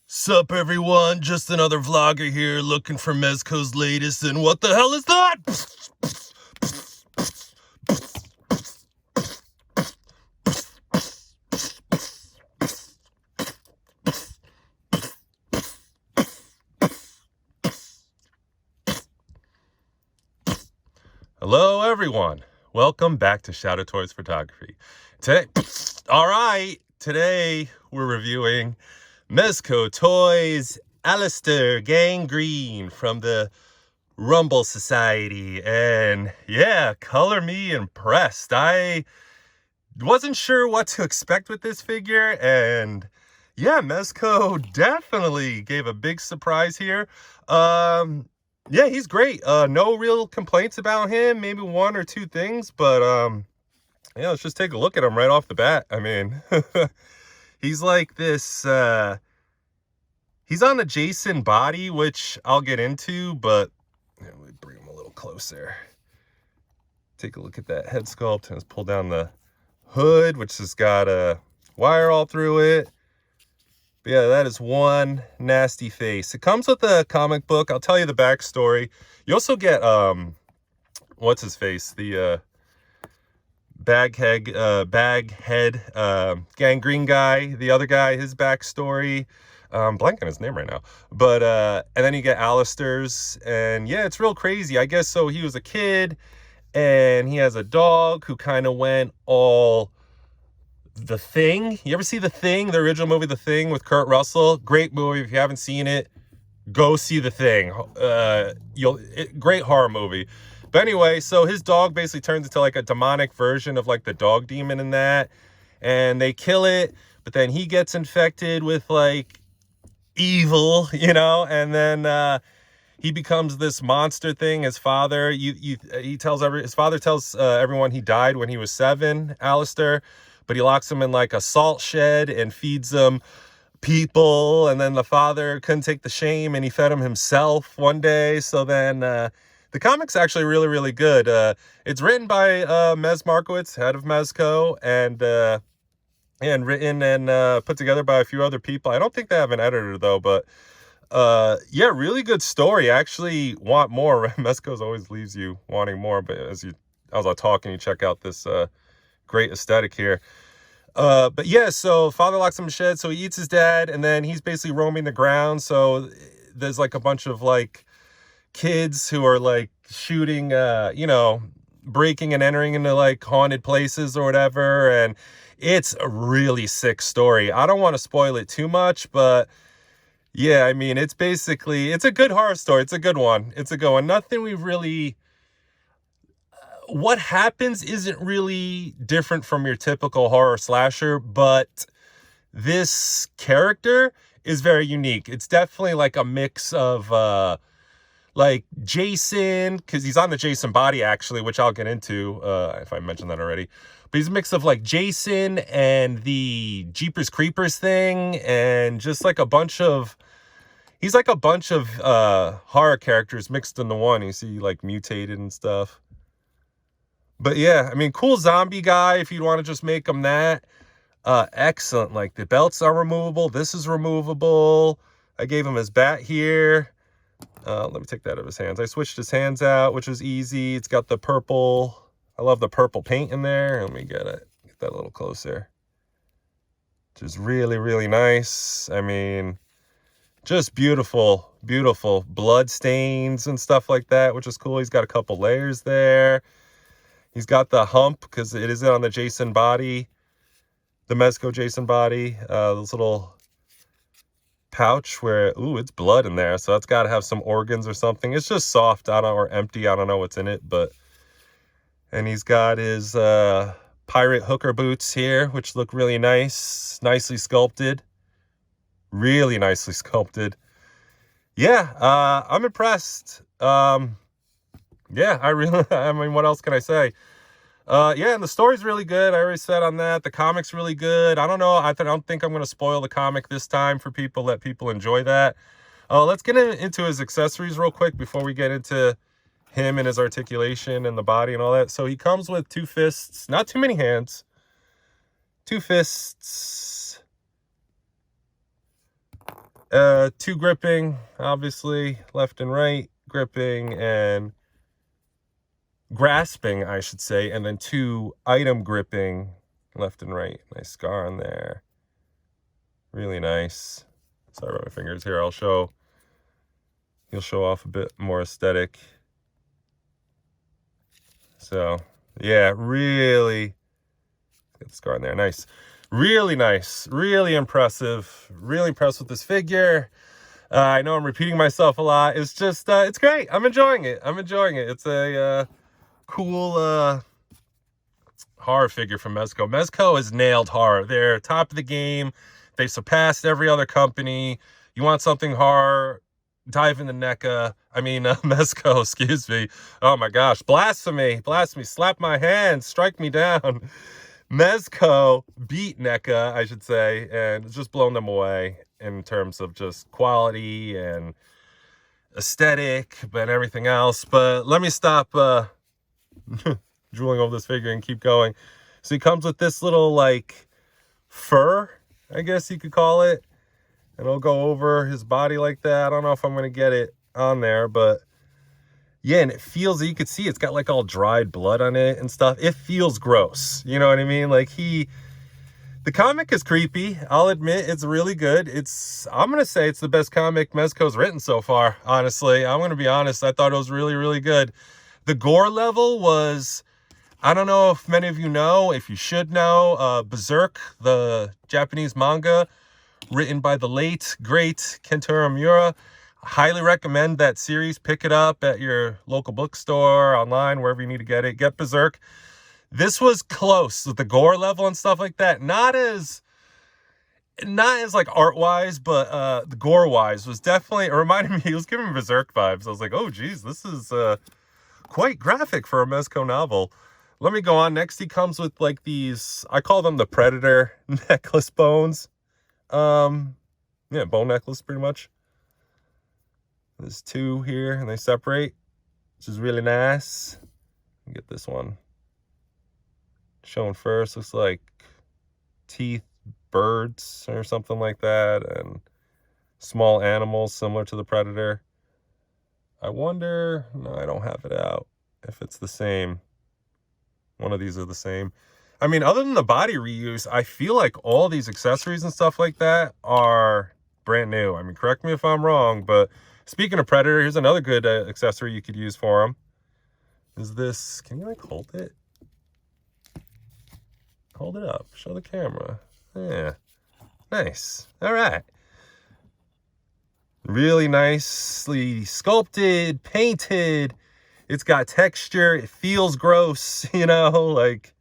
Sup everyone, just another vlogger here looking for Mezco's latest, and what the hell is that? Hello everyone, welcome back to Shadowtoys photography. Today we're reviewing Mezcotoyz Aleister Gangreene from the Rumble Society, and yeah, color me impressed. I wasn't sure what to expect with this figure, and yeah, Mezco definitely gave a big surprise here. Yeah, he's great. No real complaints about him, maybe one or two things, but yeah, let's just take a look at him right off the bat. I mean, he's like this, he's on the Jason body, which I'll get into, but yeah, let me bring him a little closer. Take a look at that head sculpt. Let's pull down the hood, which has got a wire all through it. But yeah, that is one nasty face. It comes with a comic book. I'll tell you the backstory. You also get what's his face, the baghead Gangreene guy, the other guy, his backstory. I'm blanking on his name right now, but and then you get Aleister's, and yeah, it's real crazy. I guess so. He was a kid and he has a dog who kind of went all The Thing. You ever see The Thing, the original movie The Thing with Kurt Russell? Great movie. If you haven't seen it, go see The Thing. Great horror movie. But anyway, so his dog basically turns into like a demonic version of like the dog demon in that, and they kill it, but then he gets infected with like evil, you know, and then he becomes this monster thing. His father, his father tells everyone he died when he was 7, Aleister, but he locks him in like a salt shed and feeds him people. And then the father couldn't take the shame and he fed him himself one day. So then the comic's actually really, really good. It's written by Mez Markowitz, head of Mezco, and written and put together by a few other people. I don't think they have an editor though, but yeah, really good story. I actually want more. Mezco's always leaves you wanting more, but as I was talking, you check out this great aesthetic here. But yeah, so father locks him in a shed, so he eats his dad, and then he's basically roaming the ground. So there's like a bunch of like kids who are like shooting, you know, breaking and entering into like haunted places or whatever, and it's a really sick story. I don't want to spoil it too much, but yeah, I mean, it's a good horror story. It's a good one. It's a good one. Nothing we really, what happens isn't really different from your typical horror slasher, but this character is very unique. It's definitely like a mix of like Jason, because he's on the Jason body actually, which I'll get into if I mentioned that already. But he's a mix of like Jason and the Jeepers Creepers thing, and just like a bunch of, he's like a bunch of horror characters mixed into one. You see like mutated and stuff. But yeah, I mean, cool zombie guy if you'd want to just make him that. Excellent. Like the belts are removable. This is removable. I gave him his bat here. Let me take that out of his hands. I switched his hands out, which was easy. It's got the purple. I love the purple paint in there. Let me get that a little closer. Which is really, really nice. I mean, just beautiful, beautiful blood stains and stuff like that, which is cool. He's got a couple layers there. He's got the hump because it is on the Jason body, the Mezco Jason body. This little pouch where, ooh, it's blood in there. So that's got to have some organs or something. It's just soft, or empty. I don't know what's in it, but, and he's got his pirate hooker boots here, which look really nice, nicely sculpted, really nicely sculpted. Yeah, I'm impressed. Yeah, I mean, what else can I say? Yeah, and the story's really good. I already said on that. The comic's really good. I don't know. I don't think I'm going to spoil the comic this time for people. Let people enjoy that. Let's get into his accessories real quick before we get into him and his articulation and the body and all that. So he comes with 2 fists, not too many hands. 2 fists. Two gripping, obviously, left and right, gripping and grasping, I should say, and then two item gripping, left and right. Nice scar on there. Really nice. Sorry about my fingers here. He'll show off a bit more aesthetic. So, yeah, really, get the scar in there. Nice. Really nice. Really impressive. Really impressed with this figure. I know I'm repeating myself a lot. It's just, it's great. I'm enjoying it. It's a cool horror figure from Mezco. Mezco has nailed horror. They're top of the game. They surpassed every other company. You want something horror, dive into Mezco, excuse me. Oh my gosh, blasphemy, slap my hand, strike me down. Mezco beat NECA, I should say, and it's just blown them away in terms of just quality and aesthetic, but everything else. But let me stop drooling over this figure and keep going. So he comes with this little, like, fur, I guess you could call it. And it'll go over his body like that. I don't know if I'm going to get it on there, but yeah, and it feels, you could see it's got like all dried blood on it and stuff. It feels gross. You know what I mean? Like the comic is creepy. I'll admit it's really good. I'm going to say it's the best comic Mezco's written so far, honestly. I'm going to be honest. I thought it was really, really good. The gore level was, I don't know if many of you know, if you should know, Berserk, the Japanese manga, written by the late, great Kentaro Miura. Highly recommend that series. Pick it up at your local bookstore, online, wherever you need to get it. Get Berserk. This was close with the gore level and stuff like that. Not as like art-wise, but the gore-wise was definitely, it reminded me, it was giving me Berserk vibes. I was like, oh geez, this is quite graphic for a Mezco novel. Let me go on. Next, he comes with like these, I call them the Predator necklace bones. Yeah, bone necklace pretty much. There's two here and they separate, which is really nice. Get this one shown first. Looks like teeth, birds or something like that, and small animals similar to the Predator. I wonder, no, I don't have it out, if it's the same. One of these are the same. I mean, other than the body reuse, I feel like all these accessories and stuff like that are brand new. I mean, correct me if I'm wrong, but speaking of Predator, here's another good accessory you could use for him. Is this, can you like hold it? Hold it up, show the camera. Yeah, nice, all right. Really nicely sculpted, painted. It's got texture, it feels gross, you know, like,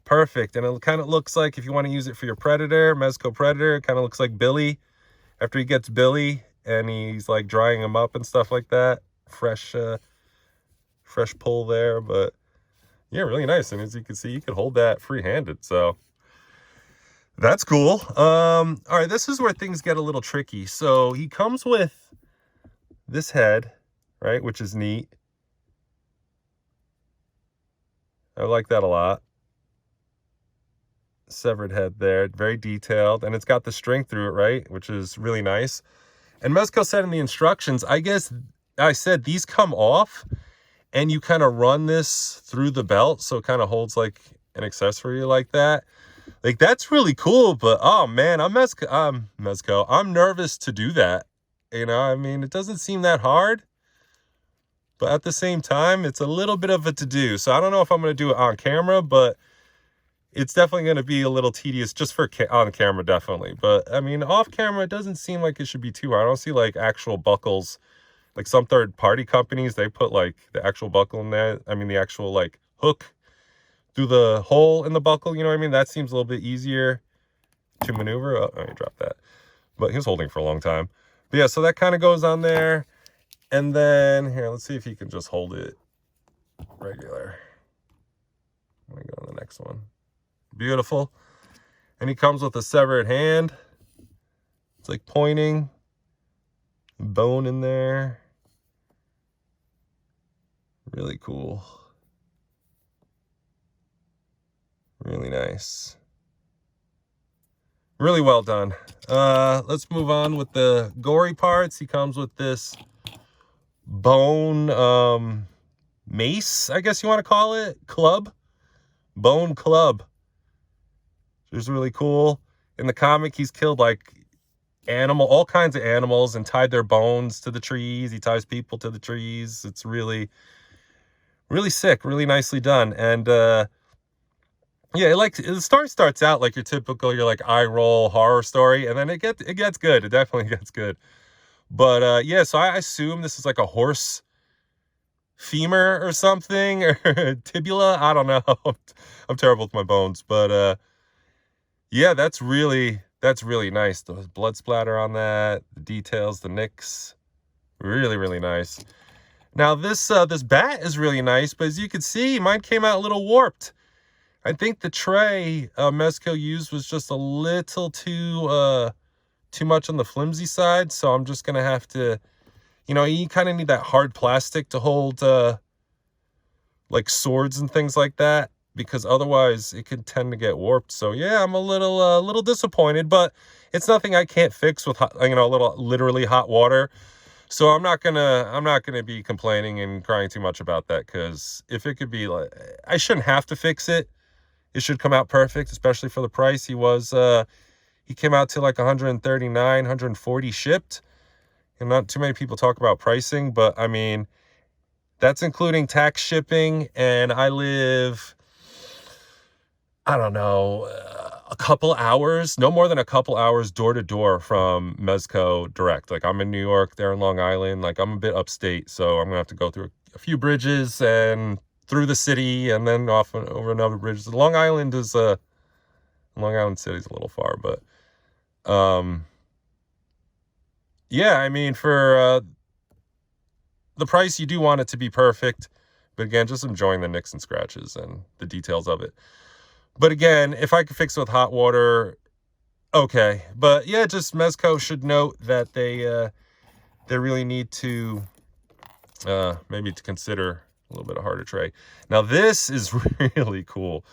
perfect. And it kind of looks like, if you want to use it for your Predator, Mezco Predator, it kind of looks like Billy. After he gets Billy and he's like drying him up and stuff like that. Fresh pull there, but yeah, really nice. And as you can see, you can hold that free-handed, so that's cool. All right, this is where things get a little tricky. So he comes with this head, right, which is neat. I like that a lot. Severed head there, very detailed, and it's got the string through it, right, which is really nice. And Mezco said in the instructions, I guess I said these come off and you kind of run this through the belt, so it kind of holds like an accessory like that. Like, that's really cool, but oh man, I'm Mezco. I'm nervous to do that. You know, I mean, it doesn't seem that hard, but at the same time, it's a little bit of a to-do. So I don't know if I'm going to do it on camera, but it's definitely going to be a little tedious just for on camera, definitely. But I mean, off camera, it doesn't seem like it should be too hard. I don't see like actual buckles. Like some third-party companies, they put like the actual buckle in there. I mean, the actual like hook through the hole in the buckle, you know what I mean? That seems a little bit easier to maneuver. Oh, let me drop that. But he was holding for a long time. But yeah, so that kind of goes on there. And then, here, let's see if he can just hold it regular. Let me go to the next one. Beautiful. And he comes with a severed hand. It's like pointing. Bone in there. Really cool. Really nice. Really well done. Let's move on with the gory parts. He comes with this bone mace, I guess you want to call it. Bone club. Which is really cool. In the comic, he's killed like all kinds of animals and tied their bones to the trees. He ties people to the trees. It's really, really sick, really nicely done. And yeah, the story starts out like your typical, you're like eye roll horror story, and then it gets good. It definitely gets good. But yeah, so I assume this is like a horse femur or something, or tibula. I don't know. I'm terrible with my bones, but yeah, that's really nice. The blood splatter on that, the details, the nicks, really, really nice. Now this bat is really nice, but as you can see, mine came out a little warped. I think the tray Mezco used was just a little too much on the flimsy side, so I'm just gonna have to, you kind of need that hard plastic to hold like swords and things like that, because otherwise it could tend to get warped. So yeah, I'm a little disappointed, but it's nothing I can't fix with a little literally hot water. So I'm not gonna be complaining and crying too much about that, because if it could be like, I shouldn't have to fix it. It should come out perfect, especially for the price. He came out to like 139, 140 shipped. And not too many people talk about pricing, but I mean, that's including tax shipping, and I live, I don't know, a couple hours, no more than a couple hours door to door from Mezco direct. Like, I'm in New York, they're in Long Island. Like, I'm a bit upstate, so I'm gonna have to go through a few bridges and through the city, and then off and over another bridge. Long Island City's a little far, but yeah, I mean, for the price, you do want it to be perfect, but again, just enjoying the nicks and scratches and the details of it. But again, if I could fix it with hot water, okay. But yeah, just Mezco should note that they really need to maybe to consider a little bit of harder tray. Now this is really cool.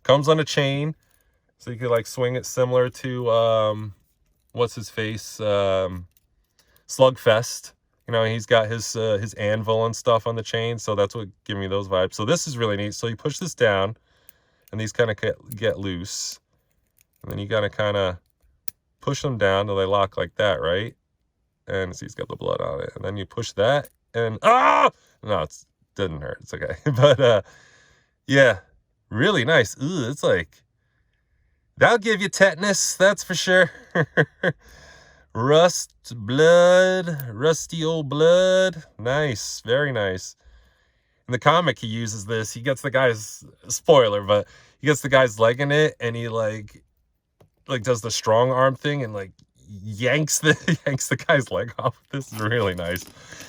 Comes on a chain, so you could like swing it similar to what's his face, Slugfest. He's got his anvil and stuff on the chain, so that's what gave me those vibes. So this is really neat. So you push this down, and these kind of get loose, and then you gotta kind of push them down till they lock like that, right? And see, he's got the blood on it, and then you push that, and no, it didn't hurt. It's okay. But yeah, really nice. Ooh, it's like, that'll give you tetanus, that's for sure. Rusty old blood. Nice, very nice. In the comic, he uses this. He gets the guy's, spoiler, but he gets the guy's leg in it, and he like does the strong arm thing and like yanks the guy's leg off. This is really nice.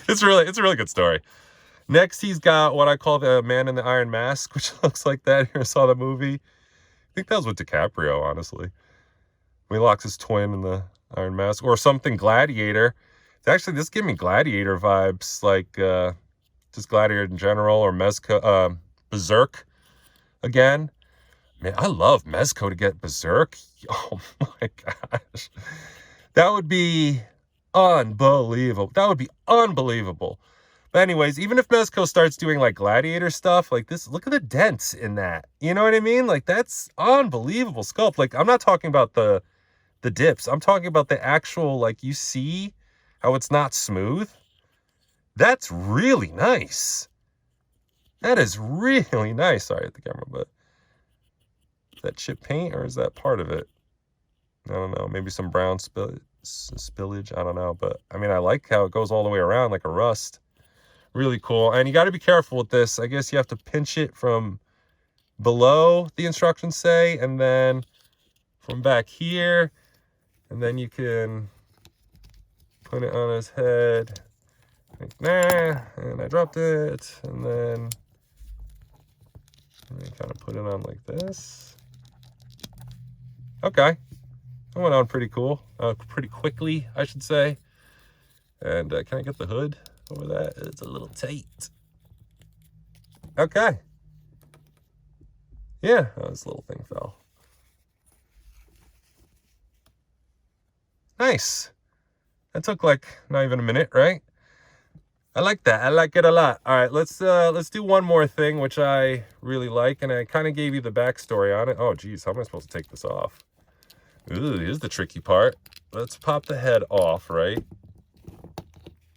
It's a really good story. Next, he's got what I call the Man in the Iron Mask, which looks like that. Here, I saw the movie. I think that was with DiCaprio, honestly. When he locks his twin in the Iron Mask, or something Gladiator. It's actually, this gave me Gladiator vibes, like just Gladiator in general, or Mezco, Berserk again. Man, I love Mezco to get Berserk. Oh my gosh. That would be unbelievable. But anyways, even if Mezco starts doing like Gladiator stuff, like this, look at the dents in that. You know what I mean? Like, that's unbelievable sculpt. Like, I'm not talking about the dips. I'm talking about the actual, like, you see how it's not smooth? That's really nice. That is really nice. Sorry at the camera, but is that chip paint or is that part of it? I don't know. Maybe some brown spillage. I don't know. But I mean, I like how it goes all the way around like a rust. Really cool. And you got to be careful with this. I guess you have to pinch it from below, the instructions say, and then from back here. And then you can put it on his head. Like, nah, and I dropped it. And then kind of put it on like this. Okay. That went on pretty cool. Pretty quickly, I should say. And can I get the hood over that? It's a little tight. Okay. Yeah, this little thing fell. Nice. That took like not even a minute, right? I like that. I like it a lot. All right, let's do one more thing, which I really like, and I kind of gave you the backstory on it. Oh, geez, how am I supposed to take this off? Ooh, here's the tricky part. Let's pop the head off, right?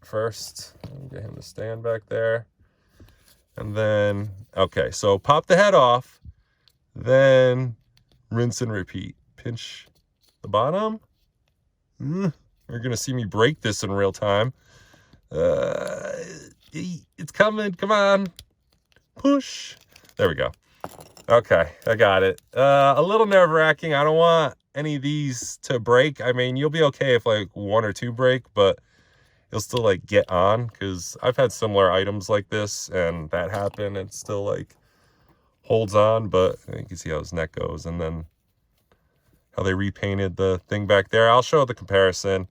First, get him to stand back there. And then, okay, so pop the head off, then rinse and repeat. Pinch the bottom. You're going to see me break this in real time. It's coming. Come on. Push. There we go. Okay, I got it. A little nerve-wracking. I don't want any of these to break. I mean, you'll be okay if like one or two break, but you'll still like get on, because I've had similar items like this and that happened. It still like holds on, but you can see how his neck goes, and then how they repainted the thing back there. I'll show the comparison,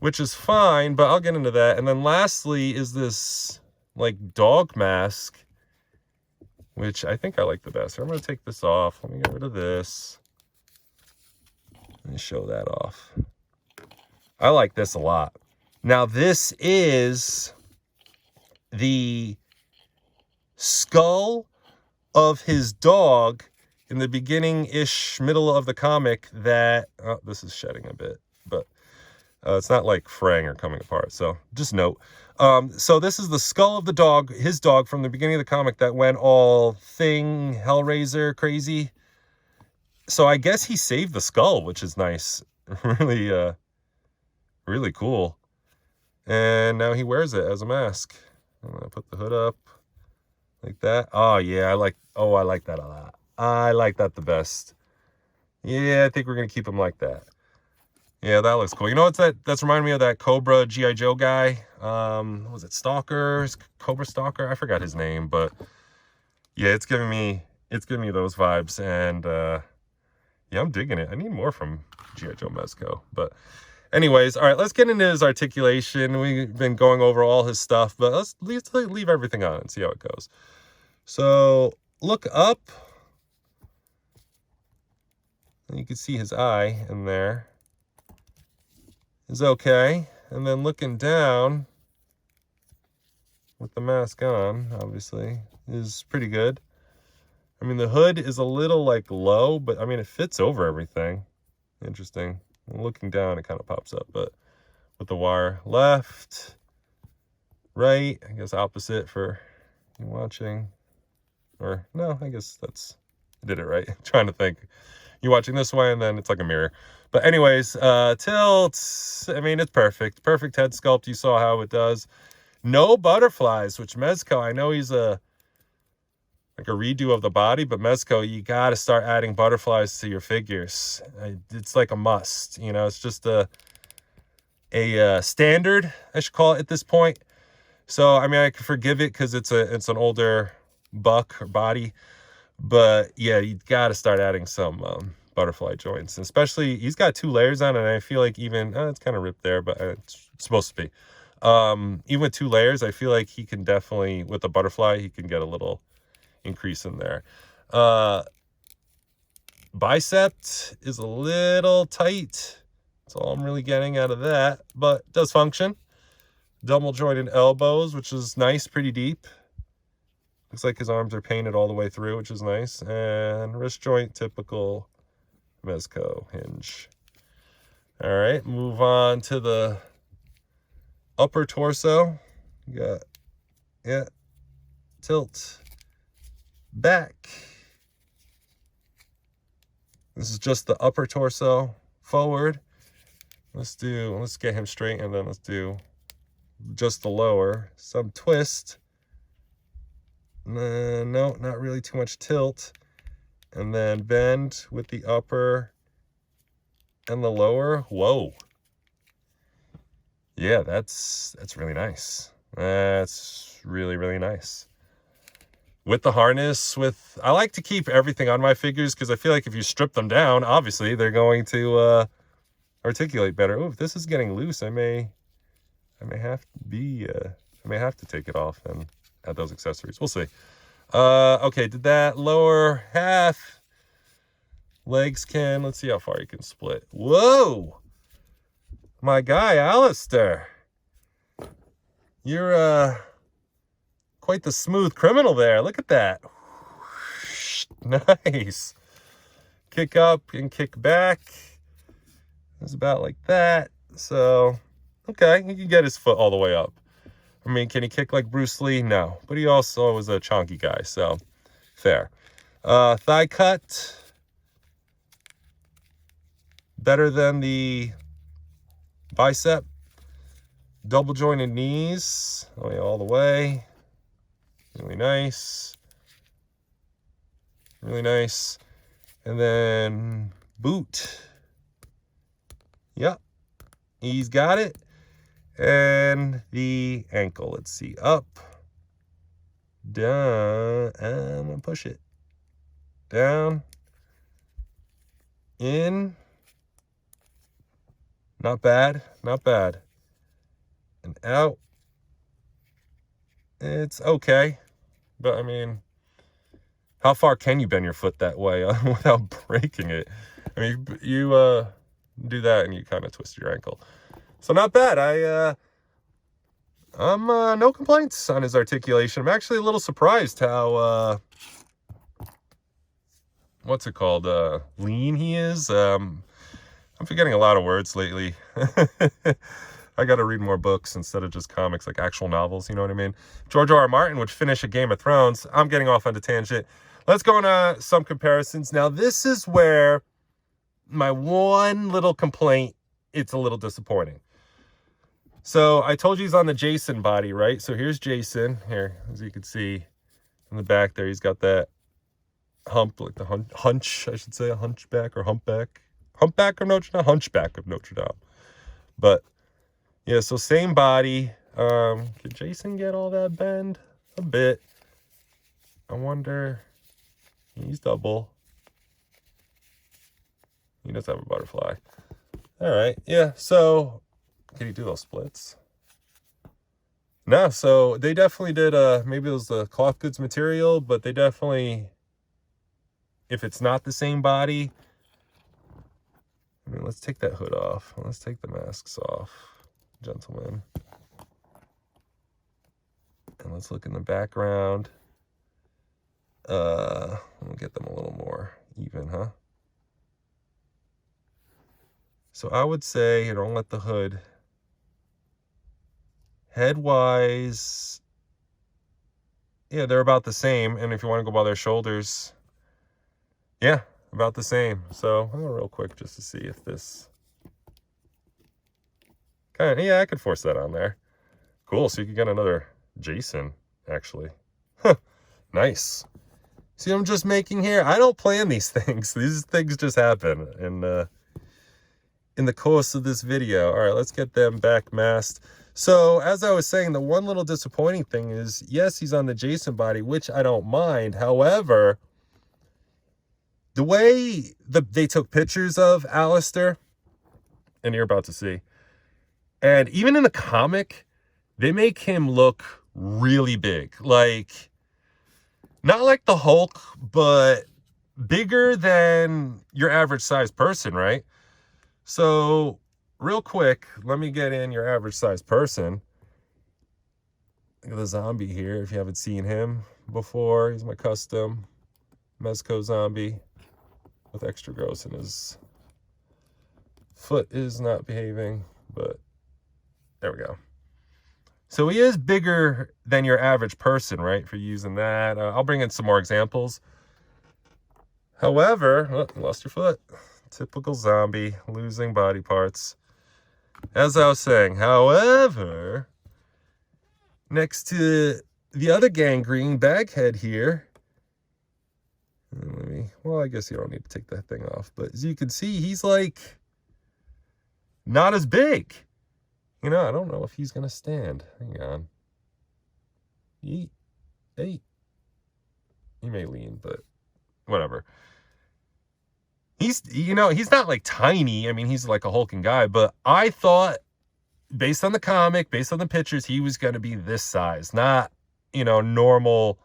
which is fine, but I'll get into that. And then lastly is this like dog mask, which I think I like the best. I'm going to take this off. Let me get rid of this. Let me show that off. I like this a lot. Now, this is the skull of his dog in the beginning-ish, middle of the comic that... Oh, this is shedding a bit, but it's not like fraying or coming apart, so just note. So this is the skull of the dog, his dog, from the beginning of the comic that went all thing, Hellraiser, crazy. So I guess he saved the skull, which is nice. Really, really cool. And now he wears it as a mask. I'm gonna put the hood up like that. Oh yeah, I like that a lot. I like that the best. Yeah, I think we're gonna keep him like that. Yeah, that looks cool. You know what's that's reminding me of that Cobra G.I. Joe guy. What was it, Stalker? Cobra Stalker? I forgot his name, but yeah, it's giving me those vibes, and yeah, I'm digging it. I need more from G.I. Joe Mezco, but anyways, all right, let's get into his articulation. We've been going over all his stuff, but let's leave everything on and see how it goes. So look up. And you can see his eye in there is okay. And then looking down with the mask on, obviously, is pretty good. I mean, the hood is a little like low, but I mean, it fits over everything. Interesting. Looking down, it kind of pops up, but with the wire left, right, I guess opposite for you watching, or no, I guess I did it right. Trying to think. You're watching this way, and then it's like a mirror. But anyways, tilt, I mean, it's perfect. Perfect head sculpt. You saw how it does. No butterflies, which Mezco, I know he's like a redo of the body, but Mezco, you got to start adding butterflies to your figures. It's like a must, you know. It's just a standard, I should call it at this point. So I mean, I can forgive it because it's an older buck or body, but yeah, you got to start adding some butterfly joints. And especially, he's got 2 layers on, and I feel like even it's kind of ripped there, but it's supposed to be. Even with 2 layers, I feel like he can definitely, with the butterfly, he can get a little increase in there. Bicep is a little tight. That's all I'm really getting out of that, but it does function. Double jointed elbows, which is nice, pretty deep. Looks like his arms are painted all the way through, which is nice. And wrist joint, typical Mezco hinge. All right, move on to the upper torso. You got, yeah, tilt back. This is just the upper torso forward. Let's get him straight, and then let's do just the lower. Some twist. No, not really too much tilt. And then bend with the upper and the lower. Whoa. Yeah, that's really nice. That's really, really nice. With the harness, I like to keep everything on my figures, because I feel like if you strip them down, obviously they're going to articulate better. Oh, if this is getting loose, I may have to take it off and add those accessories. We'll see. Okay, did that lower half Legs can, let's see how far you can split. Whoa! My guy, Aleister. You're, quite the smooth criminal there. Look at that. Nice. Kick up and kick back. It's about like that. So, okay, he can get his foot all the way up. I mean, can he kick like Bruce Lee? No. But he also was a chonky guy, so fair. Thigh cut. Better than the bicep. Double jointed knees. All the way. Really nice. Really nice. And then boot. Yep. He's got it. And the ankle. Let's see. Up. Down. I'm going to push it. Down. In. Not bad. Not bad. And out. It's okay. But, I mean, how far can you bend your foot that way without breaking it? I mean, you do that and you kind of twist your ankle. So not bad. I'm no complaints on his articulation. I'm actually a little surprised how what's it called? Lean he is. I'm forgetting a lot of words lately. I got to read more books instead of just comics, like actual novels, you know what I mean? George R.R. Martin would finish a Game of Thrones. I'm getting off on a tangent. Let's go on some comparisons. Now, this is where my one little complaint, it's a little disappointing. So I told you he's on the Jason body, right? So here's Jason. Here, as you can see in the back there, he's got that hump, like the hunch, I should say, a hunchback or humpback. Humpback of Notre Dame? Hunchback of Notre Dame. But yeah, so same body. Can Jason get all that bend? A bit. I wonder. He's double. He does have a butterfly. All right. Yeah. So can he do those splits? No. So they definitely did. Maybe it was the cloth goods material, but they definitely, if it's not the same body, I mean, let's take that hood off. Let's take the masks off, gentlemen. And let's look in the background. We'll get them a little more even, huh? So I would say, don't let the hood. Head-wise, yeah, they're about the same. And if you want to go by their shoulders, yeah, about the same. So I'll go real quick just to see if this kind of, yeah, I could force that on there. Cool. So you can get another Jason, actually. Huh. Nice. See what I'm just making here? I don't plan these things. These things just happen in the course of this video. All right, let's get them back masked. So as I was saying, the one little disappointing thing is, yes, he's on the Jason body, which I don't mind. However, the way they took pictures of Aleister, and you're about to see, and even in the comic, they make him look really big. Like, not like the Hulk, but bigger than your average sized person, right? So real quick, let me get in your average sized person. Look at the zombie here, if you haven't seen him before. He's my custom Mezco zombie with extra gross, and his foot is not behaving, but there we go. So he is bigger than your average person, right, for using that. I'll bring in some more examples. However, oh, lost your foot. Typical zombie, losing body parts. As I was saying, however, next to the other Gangreene baghead here, well, I guess you don't need to take that thing off, but as you can see, he's like not as big. You know, I don't know if he's going to stand. Hang on. Hey. He may lean, but whatever. He's, you know, he's not like tiny. I mean, he's like a hulking guy, but I thought, based on the comic, based on the pictures, he was going to be this size, not, you know, normal,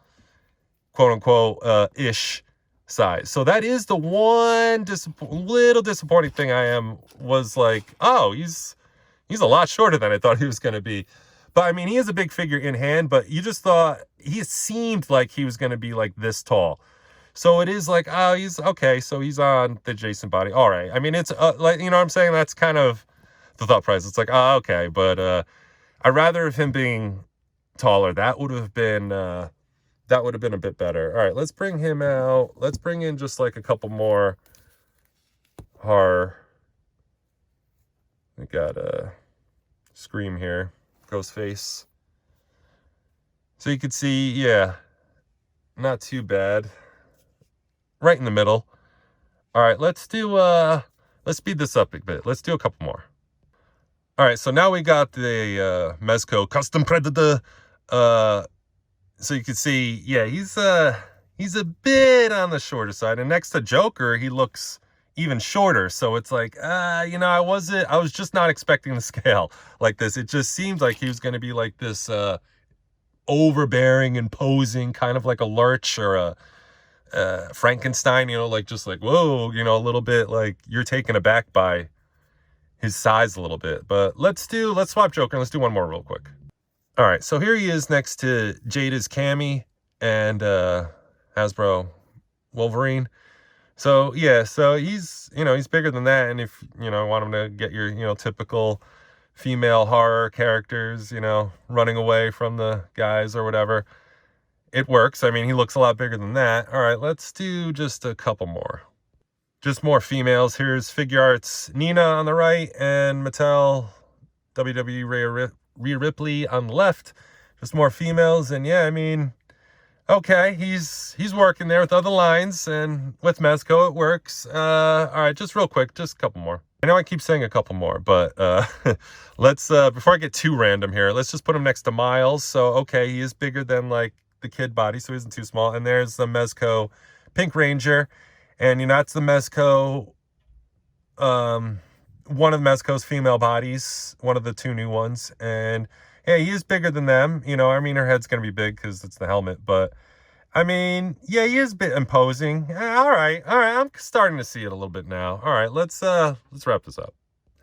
quote unquote, ish size. So that is the one little disappointing thing was like, oh, he's a lot shorter than I thought he was going to be. But I mean, he is a big figure in hand, but you just thought he seemed like he was going to be like this tall. So it is like, oh, he's okay. So he's on the Jason body. All right. I mean, it's like, you know what I'm saying? That's kind of the thought process. It's like, oh, okay. But I'd rather have him being taller. That would have been a bit better. All right, let's bring him out. Let's bring in just like a couple more horror. We got Scream here, ghost face. So you could see, yeah, not too bad. Right in the middle. All right, let's speed this up a bit. Let's do a couple more. All right, so now we got the Mezco Custom Predator. So you can see, yeah, he's a bit on the shorter side. And next to Joker, he looks even shorter. So it's like, you know, I was just not expecting the scale like this. It just seemed like he was going to be like this overbearing, imposing, kind of like a Lurch or a Frankenstein, you know, like just like, whoa, you know, a little bit like you're taken aback by his size a little bit. But let's swap Joker. Let's do one more real quick. All right, so here he is next to Jada's Cammy and Hasbro Wolverine. So yeah, so he's, you know, he's bigger than that. And if, you know, want him to get your, you know, typical female horror characters, you know, running away from the guys or whatever, it works. I mean, he looks a lot bigger than that. All right, let's do just a couple more. Just more females. Here's Figure Arts Nina on the right and Mattel WWE Rhea Ripley on the left. Just more females. And yeah, I mean, okay, he's working there with other lines, and with Mezco it works. All right, just real quick, just a couple more. I know I keep saying a couple more, but let's before I get too random here, let's just put him next to Miles. So okay, he is bigger than like the kid body, so he isn't too small. And there's the Mezco Pink Ranger, and you know, that's the Mezco one of Mezco's female bodies, one of the two new ones. And yeah, he is bigger than them. You know, I mean, her head's going to be big because it's the helmet. But, I mean, yeah, he is a bit imposing. All right. I'm starting to see it a little bit now. All right, let's wrap this up.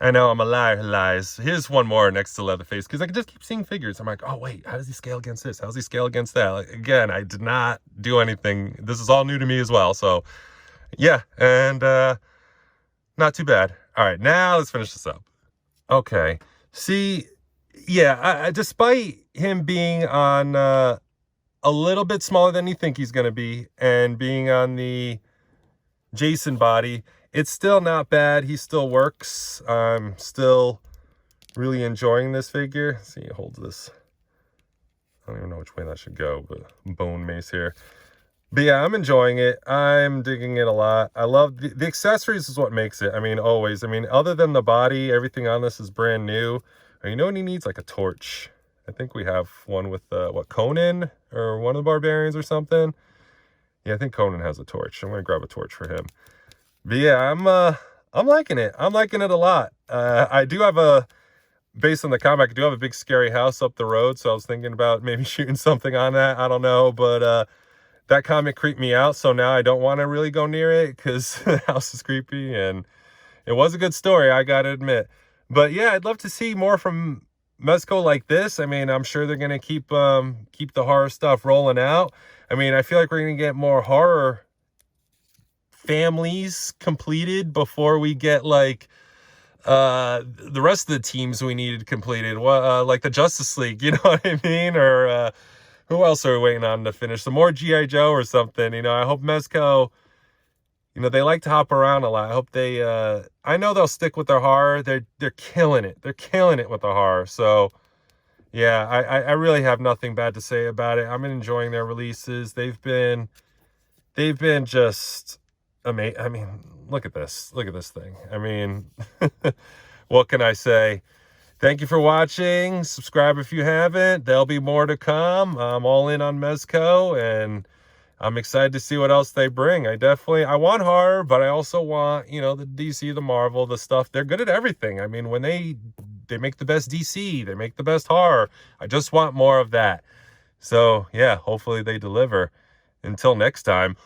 I know, I'm a liar who lies. Here's one more next to Leatherface, because I can just keep seeing figures. I'm like, oh, wait, how does he scale against this? How does he scale against that? Like, again, I did not do anything. This is all new to me as well. So, yeah, and not too bad. All right, now let's finish this up. Okay. See, yeah, despite him being on a little bit smaller than you think he's going to be and being on the Jason body, it's still not bad. He still works. I'm still really enjoying this figure. See, he holds this. I don't even know which way that should go, but bone mace here. But yeah, I'm enjoying it. I'm digging it a lot. I love the accessories is what makes it. I mean, always. I mean, other than the body, everything on this is brand new. You know what he needs? Like a torch. I think we have one with, Conan or one of the Barbarians or something. Yeah, I think Conan has a torch. I'm going to grab a torch for him. But yeah, I'm liking it. I'm liking it a lot. I do have based on the comic, I do have a big scary house up the road. So I was thinking about maybe shooting something on that. I don't know, but, that comic creeped me out, so now I don't want to really go near it because the house is creepy, and it was a good story, I gotta admit. But yeah, I'd love to see more from Mezco like this. I mean, I'm sure they're gonna keep the horror stuff rolling out. I mean, I feel like we're gonna get more horror families completed before we get like the rest of the teams we needed completed. Like the Justice League, you know what I mean? Or who else are we waiting on to finish? Some more G.I. Joe or something. You know, I hope Mezco, you know, they like to hop around a lot. I hope they, I know they'll stick with their horror. They're killing it. They're killing it with the horror. So, yeah, I really have nothing bad to say about it. I'm enjoying their releases. They've been just amazing. I mean, look at this. Look at this thing. I mean, what can I say? Thank you for watching. Subscribe if you haven't. There'll be more to come. I'm all in on Mezco, and I'm excited to see what else they bring. I want horror, but I also want, you know, the DC, the Marvel, the stuff. They're good at everything. I mean, when they make the best DC, they make the best horror. I just want more of that. So, yeah, hopefully they deliver. Until next time.